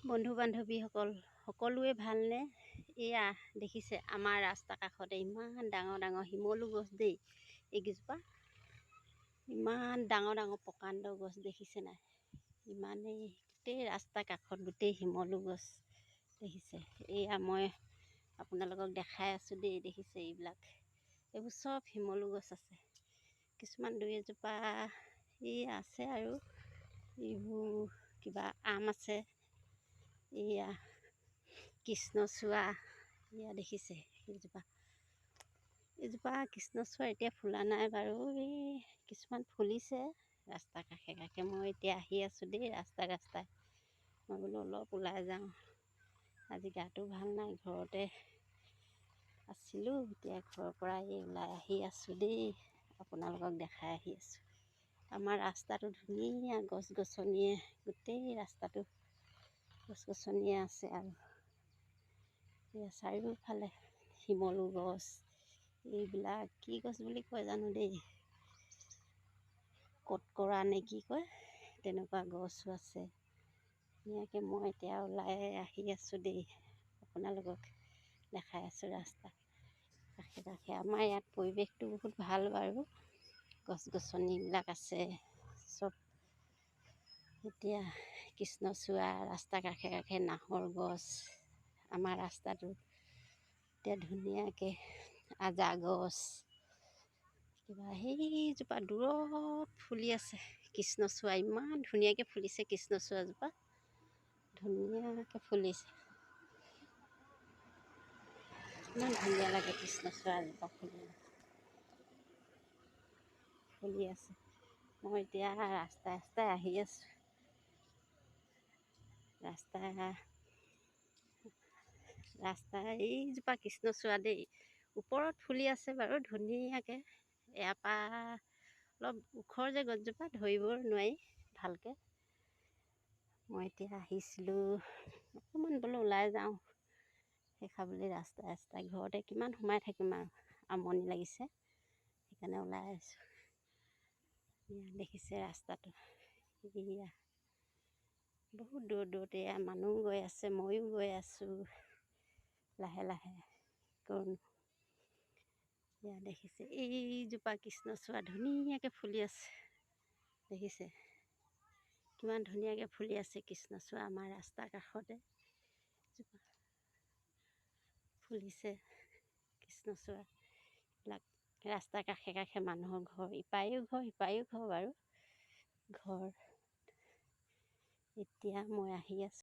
বন্ধু বান্ধৱীসকল সকলোৱে ভালনে? এয়া দেখিছে আমাৰ ৰাস্তা কাষতে ইমান ডাঙৰ ডাঙৰ শিমলু গছ দেই। এইকেইজোপা ইমান ডাঙৰ ডাঙৰ প্ৰকাণ্ড গছ দেখিছে নাই? ইমানেই গোটেই ৰাস্তা কাষত গোটেই শিমলু গছ দেখিছে। এয়া মই আপোনালোকক দেখাই আছোঁ দেই। দেখিছে এইবোৰ চব শিমলু গছ আছে। কিছুমান দুই এজোপা আছে আৰু এইবোৰ কিবা আম আছে। এয়া কৃষ্ণচূড়া, এয়া দেখিছে এইজোপা কৃষ্ণচূড়া এতিয়া ফুলা নাই বাৰু। এই কিছুমান ফুলিছে ৰাস্তা কাষে কাষে। মই এতিয়া আহি আছোঁ দেই ৰাস্তাই। মই বোলো অলপ ওলাই যাওঁ, আজি গাটো ভাল নাই, ঘৰতে আছিলোঁ। এতিয়া ঘৰৰ পৰা ওলাই আহি আছোঁ দেই, আপোনালোকক দেখাই আহি আছোঁ। আমাৰ ৰাস্তাটো ধুনীয়া, গছ গছনিয়ে গোটেই ৰাস্তাটো গছ গছনিয়ে আছে আৰু চাৰিওফালে শিমলু গছ। এইবিলাক কি গছ বুলি কয় জানো দেই, কটকৰা নে কি কয়, তেনেকুৱা গছো আছে ধুনীয়াকৈ। মই এতিয়া ওলাই আহি আছোঁ দেই, আপোনালোকক দেখাই আছোঁ ৰাস্তা কাষে কাষে। আমাৰ ইয়াত পৰিৱেশটো বহুত ভাল বাৰু, গছ গছনিবিলাক আছে চব। এতিয়া কৃষ্ণচূড়া, ৰাস্তা কাষে কাষে নাহৰ গছ। আমাৰ ৰাস্তাটো এতিয়া ধুনীয়াকৈ আজা গছ, কিবা সেইজোপা দূৰত ফুলি আছে কৃষ্ণচূড়া। ইমান ধুনীয়াকৈ ফুলিছে কৃষ্ণচূড়াজোপা, ধুনীয়াকৈ ফুলিছে। ইমান ধুনীয়া লাগে কৃষ্ণচূড়াজোপা ফুলি আছে। মই এতিয়া ৰাস্তাই আহি আছোঁ। ৰাস্তা এইজোপা কৃষ্ণচূড়া দেই, ওপৰত ফুলি আছে বাৰু ধুনীয়াকৈ। ইয়াৰ পৰা অলপ ওখৰ যে গছজোপা, ধৰিব নোৱাৰি ভালকৈ। মই এতিয়া আহিছিলোঁ অকণমান বোলো ওলাই যাওঁ সেইখা বুলি ৰাস্তাই ঘৰতে কিমান সোমাই থাকিম আৰু আমনি লাগিছে, সেইকাৰণে ওলাই আহিছোঁ। দেখিছে ৰাস্তাটো, এয়া বহুত দূৰতে মানুহ গৈ আছে, ময়ো গৈ আছোঁ লাহে লাহে। এয়া দেখিছে এইজোপা কৃষ্ণচূড়া ধুনীয়াকৈ ফুলি আছে। দেখিছে কিমান ধুনীয়াকৈ ফুলি আছে কৃষ্ণচূড়া। আমাৰ ৰাস্তাৰ কাষতে জোপা ফুলিছে কৃষ্ণচূড়াবিলাক। ৰাস্তাৰ কাষে কাষে মানুহৰ ঘৰ, ইপাৰেও ঘৰ সিপাৰেও ঘৰ বাৰু ঘৰ। এতিয়া মই আহি আছোঁ